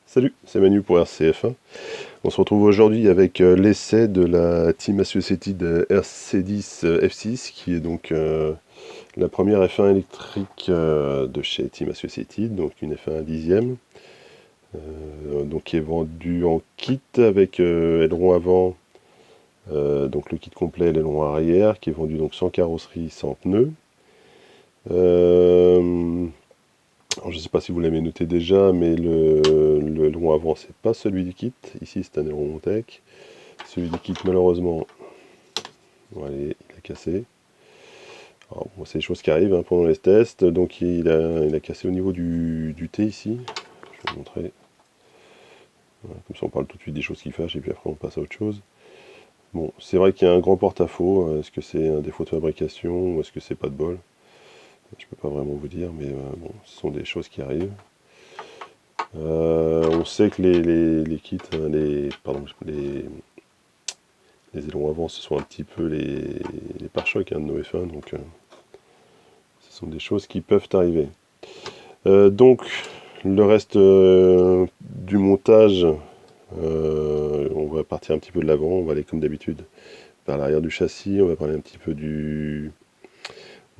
Salut, c'est Manu pour RCF1. On se retrouve aujourd'hui avec l'essai de la Team Associated RC10 F6, qui est donc la première F1 électrique de chez Team Associated, donc une F1 dixième, donc qui est vendue en kit avec aileron avant, donc le kit complet, l'aileron arrière, qui est vendu donc sans carrosserie, sans pneus. Alors, je ne sais pas si vous l'avez noté déjà, mais le aileron avant, c'est pas celui du kit. Ici, c'est un aileron tech. Celui du kit, malheureusement, voilà, il a cassé. Alors, bon, c'est des choses qui arrivent hein, pendant les tests. Donc, il a cassé au niveau du T ici. Je vais vous montrer. Voilà, comme ça, on parle tout de suite des choses qui fâchent et puis après, on passe à autre chose. Bon, c'est vrai qu'il y a un grand porte-à-faux. Est-ce que c'est un défaut de fabrication ou est-ce que c'est pas de bol? Je peux pas vraiment vous dire, mais bon, ce sont des choses qui arrivent. On sait que les kits, hein, les ailerons avant, ce sont un petit peu les pare-chocs hein, de nos F1, donc ce sont des choses qui peuvent arriver. Donc, le reste du montage, on va partir un petit peu de l'avant, on va aller comme d'habitude vers l'arrière du châssis, on va parler un petit peu du...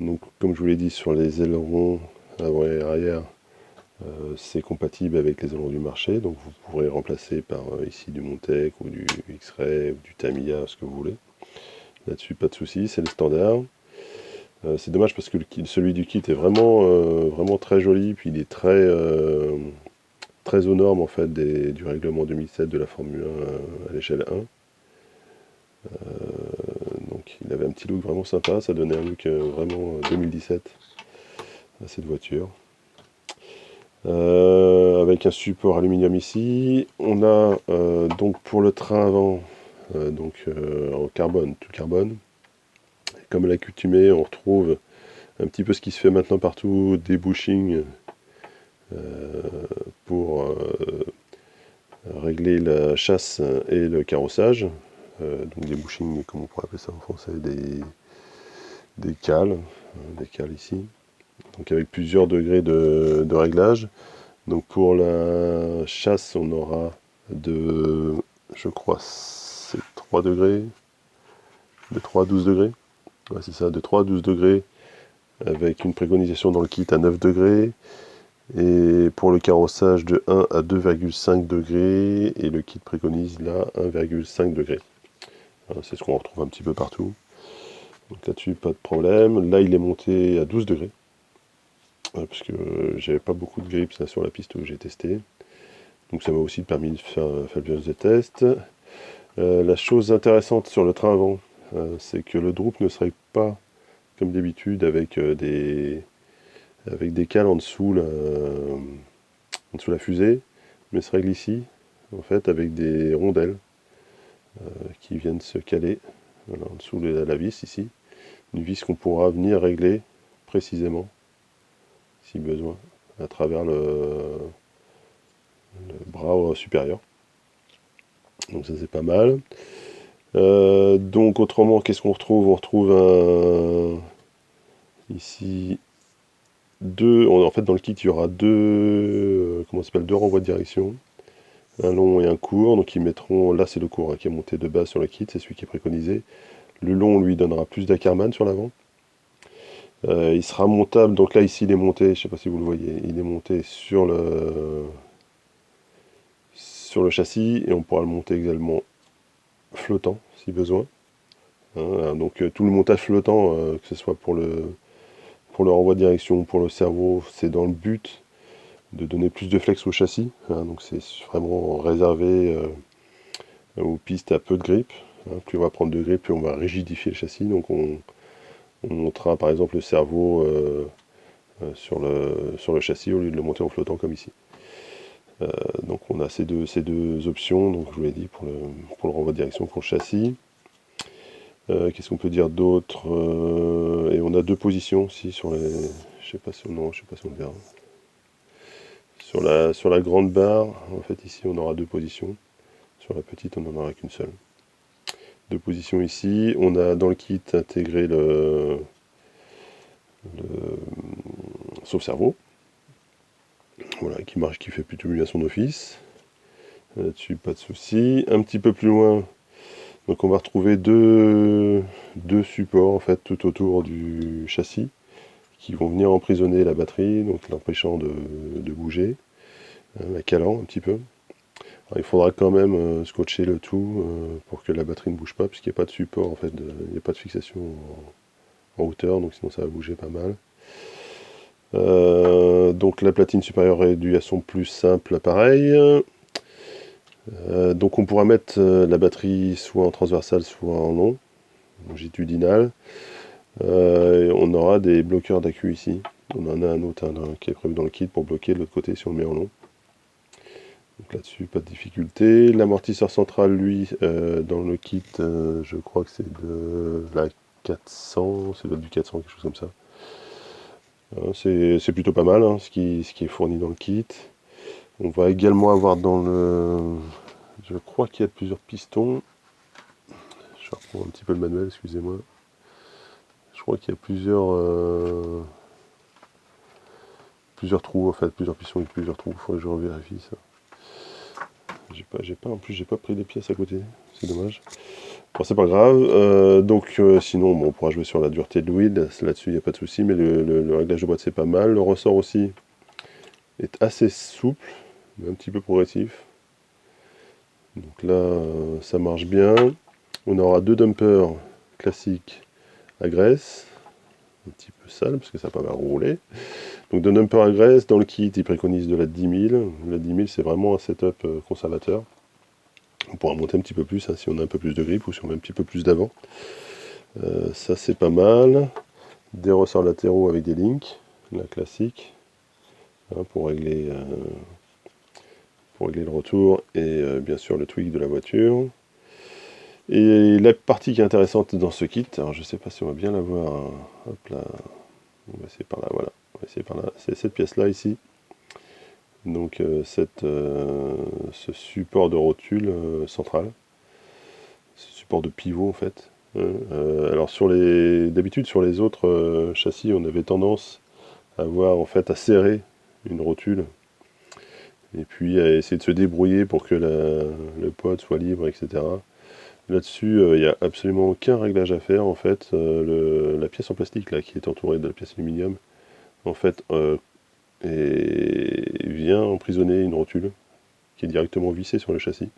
Donc, comme je vous l'ai dit, sur les ailerons avant et arrière, c'est compatible avec les ailerons du marché, donc vous pourrez remplacer par ici du Montec ou du X-Ray ou du Tamiya, ce que vous voulez. Là-dessus, pas de souci, c'est le standard. C'est dommage parce que celui du kit est vraiment très joli, puis il est très aux normes en fait du règlement 2007 de la Formule 1 à l'échelle 1. Donc il avait un petit look vraiment sympa, ça donnait un look vraiment 2017 à cette voiture. Avec un support aluminium ici. On a donc pour le train avant, en carbone, tout carbone. Et comme à l'accoutumée, on retrouve un petit peu ce qui se fait maintenant partout, des bushings pour régler la chasse et le carrossage. Donc des bushings, comment on pourrait appeler ça en français, des cales, des cales ici. Donc avec plusieurs degrés de réglage. Donc pour la chasse, on aura je crois, c'est 3 degrés, de 3 à 12 degrés. Ouais, c'est ça, de 3 à 12 degrés, avec une préconisation dans le kit à 9 degrés. Et pour le carrossage de 1 à 2,5 degrés, et le kit préconise là 1,5 degrés. Voilà, c'est ce qu'on retrouve un petit peu partout. Donc là-dessus, pas de problème. Là, il est monté à 12 degrés. Parce que j'avais pas beaucoup de grips là, sur la piste où j'ai testé. Donc ça m'a aussi permis de faire bien des tests. La chose intéressante sur le train avant, c'est que le droop ne serait pas comme d'habitude avec des cales en dessous la fusée, mais se règle ici, en fait, avec des rondelles qui viennent se caler voilà, en dessous de la vis ici. Une vis qu'on pourra venir régler précisément, si besoin, à travers le bras supérieur. Donc ça c'est pas mal. Donc autrement, qu'est-ce qu'on retrouve? On retrouve ici en fait dans le kit il y aura deux renvois de direction, un long et un court, donc ils mettront, là c'est le court hein, qui est monté de base sur le kit, c'est celui qui est préconisé. Le long lui donnera plus d'Ackerman sur l'avant. Il sera montable, donc là ici il est monté, je ne sais pas si vous le voyez, il est monté sur le châssis et on pourra le monter également flottant si besoin. Hein, donc tout le montage flottant, que ce soit pour le renvoi de direction, pour le servo, c'est dans le but de donner plus de flex au châssis. Hein, donc c'est vraiment réservé aux pistes à peu de grippe. Hein, plus on va prendre de grippe, plus on va rigidifier le châssis. Donc on montera par exemple le servo sur le châssis au lieu de le monter en flottant comme ici. Donc on a ces deux options, donc je vous l'ai dit, pour le renvoi de direction, pour le châssis. Qu'est-ce qu'on peut dire d'autre? Et on a deux positions aussi sur les... Je sais pas si on le verra. Sur la grande barre, en fait ici on aura deux positions. Sur la petite on n'en aura qu'une seule. Deux positions ici. On a dans le kit intégré le sauve-cerveau. Voilà, qui marche, qui fait plutôt bien son office. Là-dessus, pas de souci. Un petit peu plus loin, donc on va retrouver deux supports en fait tout autour du châssis qui vont venir emprisonner la batterie, donc l'empêchant de bouger, la calant un petit peu. Alors, il faudra quand même scotcher le tout pour que la batterie ne bouge pas, puisqu'il n'y a pas de support en fait, il n'y a pas de fixation en hauteur, donc sinon ça va bouger pas mal. Donc la platine supérieure réduit à son plus simple appareil. Donc on pourra mettre la batterie soit en transversal, soit en long, longitudinal. On aura des bloqueurs d'accu ici. On en a un autre qui est prévu dans le kit pour bloquer de l'autre côté si on le met en long. Donc là-dessus, pas de difficulté. L'amortisseur central, lui, dans le kit, je crois que c'est de la 400, c'est du 400, quelque chose comme ça. C'est plutôt pas mal ce qui est fourni dans le kit. On va également avoir dans le... Je crois qu'il y a plusieurs pistons. Je reprends un petit peu le manuel, excusez-moi. Je crois qu'il y a plusieurs trous en fait, plusieurs pistons avec plusieurs trous. Il faudrait que je revérifie ça. En plus j'ai pas pris les pièces à côté, c'est dommage. Bon, c'est pas grave. Sinon bon, on pourra jouer sur la dureté de l'ouïe, là-dessus il n'y a pas de souci, mais le réglage de boîte c'est pas mal. Le ressort aussi est assez souple, mais un petit peu progressif. Donc là ça marche bien. On aura deux dumpers classiques à graisse, un petit peu sale parce que ça n'a pas mal roulé. Donc de numper à graisse, dans le kit, il préconise de la 10 000. La 10 000, c'est vraiment un setup conservateur. On pourra monter un petit peu plus si on a un peu plus de grip ou si on a un petit peu plus d'avant. Ça, c'est pas mal. Des ressorts latéraux avec des links, la classique, pour régler le retour et bien sûr le twig de la voiture. Et la partie qui est intéressante dans ce kit, alors je sais pas si on va bien la voir, hop là, on va essayer par là, voilà. On va essayer par là. C'est cette pièce-là ici. Donc ce support de rotule central, ce support de pivot en fait. Alors d'habitude sur les autres châssis, on avait tendance à avoir en fait à serrer une rotule et puis à essayer de se débrouiller pour que le pod soit libre, etc. Là-dessus, il n'y a absolument aucun réglage à faire en fait. La pièce en plastique là qui est entourée de la pièce aluminium, en fait, et vient emprisonner une rotule qui est directement vissée sur le châssis.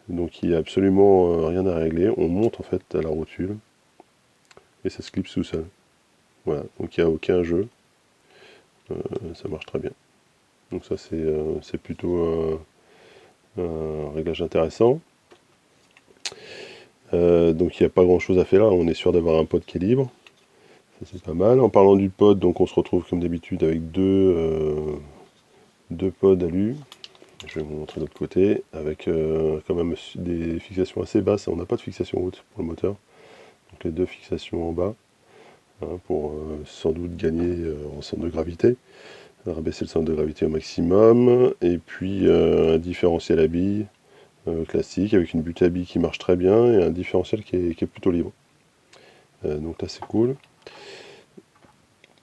Donc il n'y a absolument rien à régler. On monte en fait à la rotule et ça se clipse tout seul. Voilà, donc il n'y a aucun jeu. Ça marche très bien. Donc ça c'est plutôt un réglage intéressant. Donc il n'y a pas grand chose à faire là, on est sûr d'avoir un pod qui est libre. Ça c'est pas mal. En parlant du pod, donc on se retrouve comme d'habitude avec deux pods alu. Je vais vous montrer de l'autre côté, avec quand même des fixations assez basses. On n'a pas de fixation haute pour le moteur. Donc les deux fixations en bas, pour sans doute gagner en centre de gravité. Rabaisser le centre de gravité au maximum. Et puis un différentiel à billes classique, avec une butte à billes qui marche très bien, et un différentiel qui est plutôt libre. Donc là c'est cool.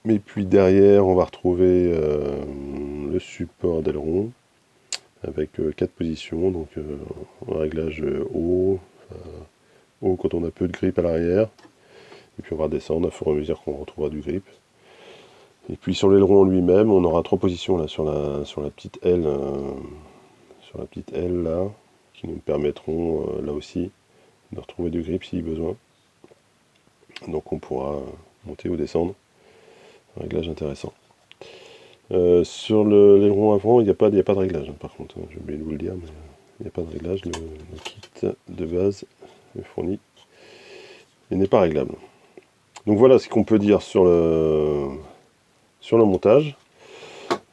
Et puis derrière, on va retrouver le support d'aileron avec 4 positions, donc un réglage haut quand on a peu de grip à l'arrière, et puis on va redescendre à fur et à mesure qu'on retrouvera du grip. Et puis sur l'aileron lui-même, on aura 3 positions là sur la petite aile, là, qui nous permettront là aussi de retrouver du grip si besoin. Donc on pourra monter ou descendre. Un réglage intéressant. Sur l'aileron avant, il n'y a pas de réglage, par contre. J'ai oublié de vous le dire, mais il n'y a pas de réglage. Le kit de base est fourni et n'est pas réglable. Donc voilà ce qu'on peut dire sur le montage.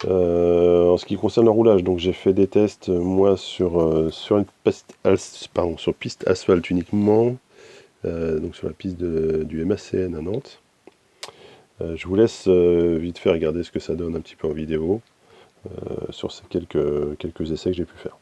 En ce qui concerne le roulage, donc j'ai fait des tests moi sur piste asphalte uniquement, donc sur la piste du MACN à Nantes. Je vous laisse vite fait regarder ce que ça donne un petit peu en vidéo sur ces quelques essais que j'ai pu faire.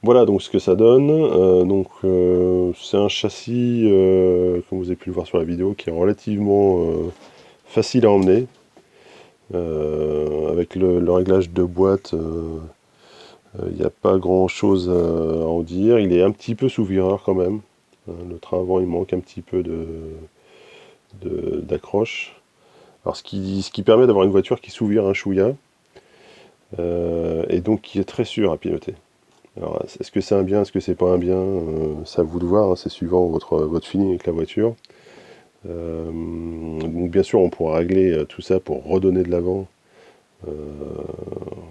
Voilà donc ce que ça donne. C'est un châssis, comme vous avez pu le voir sur la vidéo, qui est relativement facile à emmener. Avec le réglage de boîte, il n'y a pas grand chose à en dire. Il est un petit peu sous vireur quand même. Le train avant il manque un petit peu d'accroche. Alors ce qui permet d'avoir une voiture qui sous-vire un chouïa, et donc qui est très sûr à piloter. Alors, est-ce que c'est un bien, est-ce que c'est pas un bien, c'est à vous de voir, hein, c'est suivant votre feeling avec la voiture. Donc bien sûr, on pourra régler tout ça pour redonner de l'avant,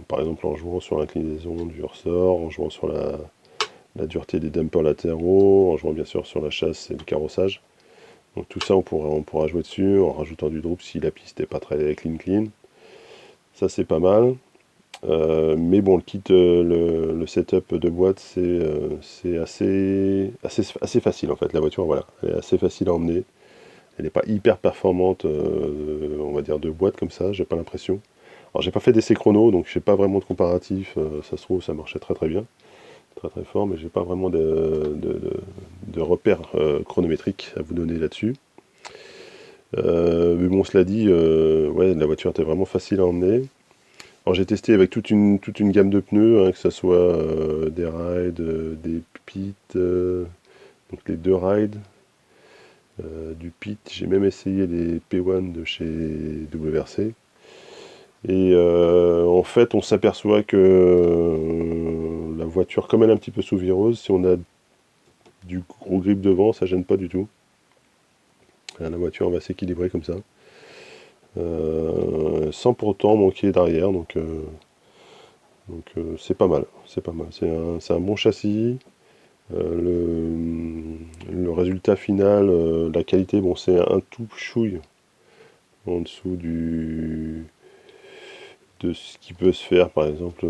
par exemple en jouant sur l'inclinaison du ressort, en jouant sur la dureté des dampers latéraux, en jouant bien sûr sur la chasse et le carrossage. Donc tout ça, on pourra jouer dessus en rajoutant du droop si la piste n'est pas très clean. Ça, c'est pas mal. Mais bon, le kit, le setup de boîte, c'est assez facile en fait. La voiture, voilà, elle est assez facile à emmener. Elle n'est pas hyper performante, on va dire, de boîte comme ça, j'ai pas l'impression. Alors, j'ai pas fait d'essai chrono, donc j'ai pas vraiment de comparatif. Ça se trouve, ça marchait très très bien, très très fort, mais j'ai pas vraiment de repères chronométriques à vous donner là-dessus. Mais bon, cela dit, ouais, la voiture était vraiment facile à emmener. Alors j'ai testé avec toute une gamme de pneus, hein, que ce soit des rides, des pits, donc les deux rides, du pit. J'ai même essayé les P1 de chez WRC. Et en fait, on s'aperçoit que la voiture, comme elle est un petit peu sous-vireuse, si on a du gros grip devant, ça gêne pas du tout. La voiture va s'équilibrer comme ça, sans pour autant manquer d'arrière. Donc c'est pas mal, c'est pas mal. C'est un bon châssis. Le résultat final, la qualité, bon, c'est un tout chouille en dessous de ce qui peut se faire, par exemple,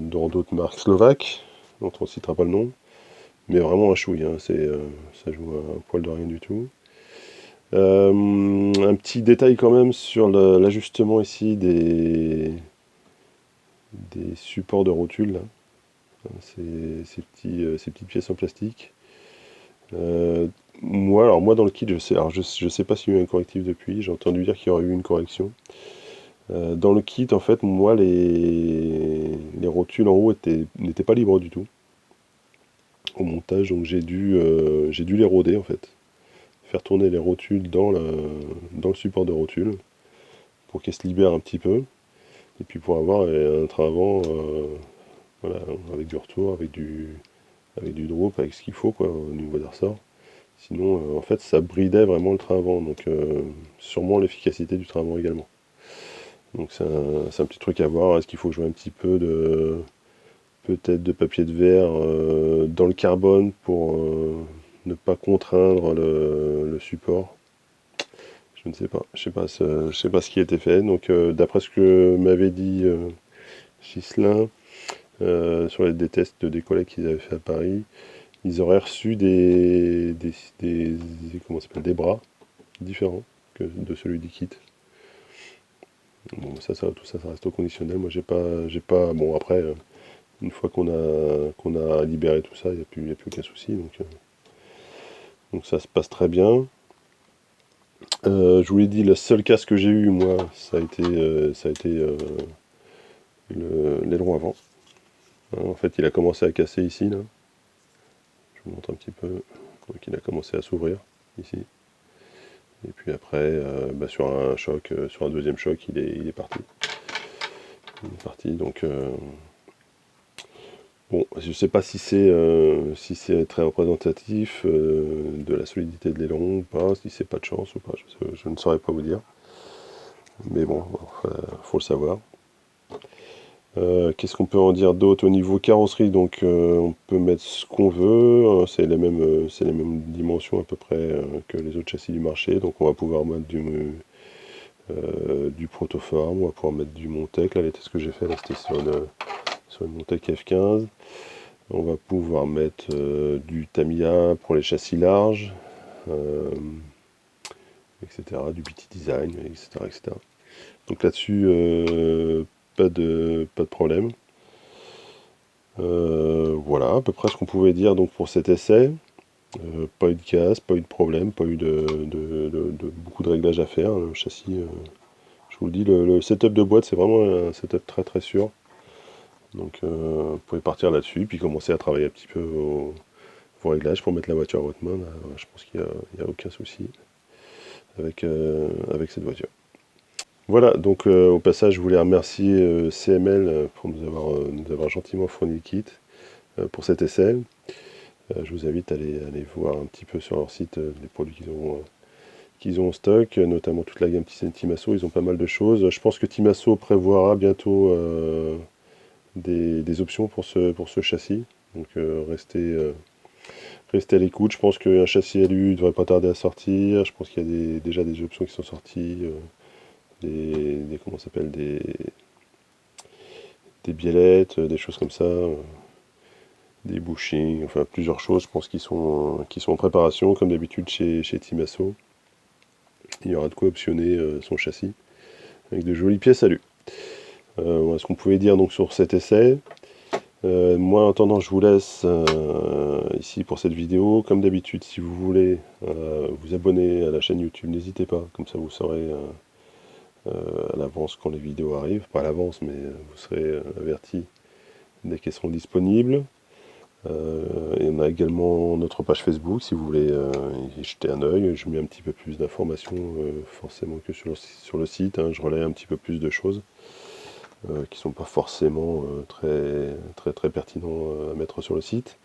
dans d'autres marques slovaques, dont on ne citera pas le nom. Mais vraiment un chouille, hein, ça joue un poil de rien du tout. Un petit détail quand même sur l'ajustement ici des supports de rotule, là. Ces petites pièces en plastique. Moi dans le kit, je sais pas s'il y a eu un correctif depuis, j'ai entendu dire qu'il y aurait eu une correction. Dans le kit, en fait, moi, les rotules en haut n'étaient pas libres du tout au montage, donc j'ai dû les roder en fait. Faire tourner les rotules dans le support de rotule pour qu'elles se libèrent un petit peu, et puis pour avoir un train avant, voilà, avec du retour, avec du drop, avec ce qu'il faut quoi, au niveau des ressorts. Sinon, en fait, ça bridait vraiment le train avant, donc sûrement l'efficacité du train avant également. Donc c'est un petit truc à voir. Est-ce qu'il faut jouer un petit peu peut-être de papier de verre dans le carbone pour ne pas contraindre le support? Je ne sais pas. Je sais pas ce qui a été fait. Donc d'après ce que m'avait dit Ghislain sur des tests des collègues qu'ils avaient fait à Paris, ils auraient reçu comment ça s'appelle, des bras différents que de celui du kit. Bon, tout ça, ça reste au conditionnel. Moi, j'ai pas. Bon, après, une fois qu'on a libéré tout ça, il n'y a plus aucun souci. Donc ça se passe très bien. Je vous l'ai dit, le seul casse que j'ai eu, moi, ça a été l'aileron avant. Hein, en fait, il a commencé à casser ici, là. Je vous montre un petit peu. Donc, il a commencé à s'ouvrir ici. Et puis après, sur un choc, sur un deuxième choc, il est parti. Il est parti, donc bon, je ne sais pas si c'est très représentatif de la solidité de l'aileron ou pas, si c'est pas de chance ou pas, je ne saurais pas vous dire. Mais bon, faut le savoir. Qu'est-ce qu'on peut en dire d'autre au niveau carrosserie? Donc on peut mettre ce qu'on veut, hein, c'est les mêmes dimensions à peu près que les autres châssis du marché. Donc on va pouvoir mettre du Protoform, on va pouvoir mettre du Montec. Là les tests que j'ai fait, là c'était sur une Montec F15. On va pouvoir mettre du Tamiya pour les châssis larges, etc. Du BT Design, etc. etc. Donc là-dessus, pas de problème. Voilà à peu près ce qu'on pouvait dire donc pour cet essai. Pas eu de casse, pas eu de problème, pas eu de beaucoup de réglages à faire. Le châssis, je vous le dis, le setup de boîte c'est vraiment un setup très très sûr. Donc vous pouvez partir là-dessus, puis commencer à travailler un petit peu vos réglages pour mettre la voiture à votre main. Là, je pense qu'il n'y a aucun souci avec cette voiture. Voilà, donc au passage, je voulais remercier CML pour nous avoir gentiment fourni le kit pour cet essai. Je vous invite à aller voir un petit peu sur leur site les produits qu'ils ont en stock, notamment toute la gamme Timasso. Ils ont pas mal de choses. Je pense que Timasso prévoira bientôt des options pour ce châssis. Donc restez à l'écoute. Je pense qu'un châssis LU ne devrait pas tarder à sortir. Je pense qu'il y a déjà des options qui sont sorties. Comment ça s'appelle, des biellettes, des choses comme ça, des bushings, enfin plusieurs choses, je pense, qui sont en préparation, comme d'habitude chez Timasso. Il y aura de quoi optionner son châssis, avec de jolies pièces à lui. Voilà ce qu'on pouvait dire donc sur cet essai. Moi en attendant je vous laisse ici pour cette vidéo. Comme d'habitude, si vous voulez vous abonner à la chaîne YouTube, n'hésitez pas, comme ça vous saurez à l'avance quand les vidéos arrivent, pas à l'avance mais vous serez averti dès qu'elles seront disponibles. Et on a également notre page Facebook si vous voulez y jeter un œil. Je mets un petit peu plus d'informations forcément que sur le site, hein. Je relaie un petit peu plus de choses qui ne sont pas forcément très pertinents à mettre sur le site.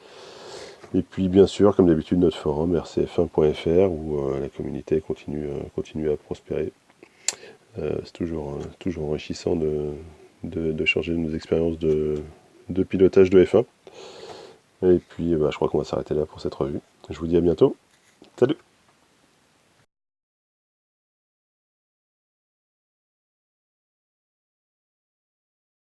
Et puis bien sûr, comme d'habitude, notre forum rcf1.fr où la communauté continue à prospérer. C'est toujours enrichissant de changer nos expériences de pilotage de F1. Et puis je crois qu'on va s'arrêter là pour cette revue. Je vous dis à bientôt. Salut!